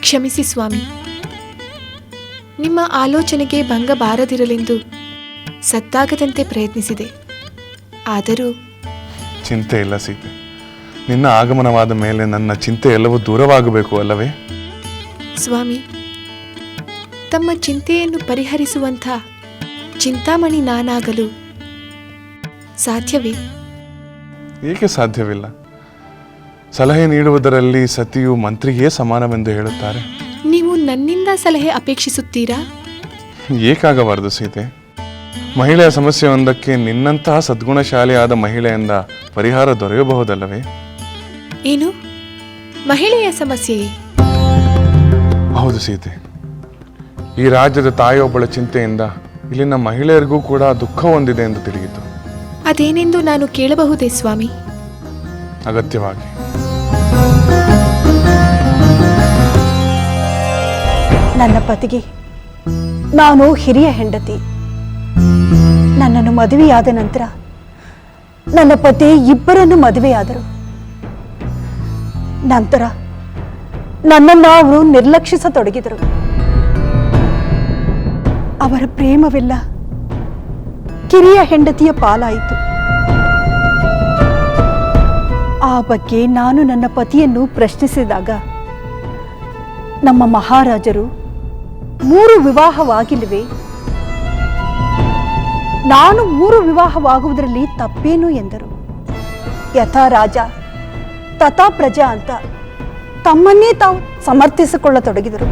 ಕ್ಷಮಿಸಿ ಸ್ವಾಮಿ, ನಿಮ್ಮ ಆಲೋಚನೆಗೆ ಭಂಗ ಬಾರದಿರಲೆಂದು ಸದ್ದಾಗದಂತೆ ಪ್ರಯತ್ನಿಸಿದೆ. ಆದರೂ ಚಿಂತೆ ಇಲ್ಲ ಸೀತೆ. ನಿನ್ನ ಆಗಮನವಾದ ಮೇಲೆ ನನ್ನ ಚಿಂತೆ ಎಲ್ಲವೂ ದೂರವಾಗಬೇಕು ಅಲ್ಲವೇ? ಸ್ವಾಮಿ, ತಮ್ಮ ಚಿಂತೆಯನ್ನು ಪರಿಹರಿಸುವಂಥ ಚಿಂತಾಮಣಿ ನಾನಾಗಲು ಸಾಧ್ಯವೇ? ಏಕೆ ಸಾಧ್ಯವಿಲ್ಲ? ಸಲಹೆ ನೀಡುವುದರಲ್ಲಿ ಸತಿಯು ಮಂತ್ರಿಯೇ ಸಮಾನವೆಂದು ಹೇಳುತ್ತಾರೆ. ನೀವು ನನ್ನಿಂದ ಸಲಹೆ ಅಪೇಕ್ಷಿಸುತ್ತೀರಾ? ಏಕಾಗಬಾರದು ಸೀತೆ. ಮಹಿಳೆಯ ಸಮಸ್ಯೆಯೊಂದಕ್ಕೆ ನಿನ್ನಂತಹ ಸದ್ಗುಣಶಾಲಿಯಾದ ಮಹಿಳೆಯಿಂದ ಪರಿಹಾರ ದೊರೆಯಬಹುದಲ್ಲವೇ? ಏನು, ಮಹಿಳೆಯ ಸಮಸ್ಯೆಯೇ? ಹೌದು ಸೀತೆ. ಈ ರಾಜ್ಯದ ತಾಯಿಯೊಬ್ಬಳ ಚಿಂತೆಯಿಂದ ಇಲ್ಲಿನ ಮಹಿಳೆಯರಿಗೂ ಕೂಡ ದುಃಖ ಹೊಂದಿದೆ ಎಂದು ತಿಳಿಯಿತು. ಅದೇನೆಂದು ನಾನು ಕೇಳಬಹುದೇ ಸ್ವಾಮಿ? ಅಗತ್ಯವಾಗಿ. ನನ್ನ ಪತಿಗೆ ನಾನು ಹಿರಿಯ ಹೆಂಡತಿ. ನನ್ನನ್ನು ಮದುವೆಯಾದ ನಂತರ ನನ್ನ ಪತಿ ಇಬ್ಬರನ್ನು ಮದುವೆಯಾದರು. ನಂತರ ನನ್ನನ್ನು ಅವರು ನಿರ್ಲಕ್ಷಿಸತೊಡಗಿದರು. ಅವರ ಪ್ರೇಮವೆಲ್ಲ ಕಿರಿಯ ಹೆಂಡತಿಯ ಪಾಲಾಯಿತು. ಆ ಬಗ್ಗೆ ನಾನು ನನ್ನ ಪತಿಯನ್ನು ಪ್ರಶ್ನಿಸಿದಾಗ ನಮ್ಮ ಮಹಾರಾಜರು 3 ವಿವಾಹವಾಗಿಲ್ಲವೇ, ನಾನು 3 ವಿವಾಹವಾಗುವುದರಲ್ಲಿ ತಪ್ಪೇನು ಎಂದರು. ಯಥಾ ರಾಜ ತಥಾ ಪ್ರಜಾ ಅಂತ ತಮ್ಮನ್ನೇ ತಾವು ಸಮರ್ಥಿಸಿಕೊಳ್ಳತೊಡಗಿದರು.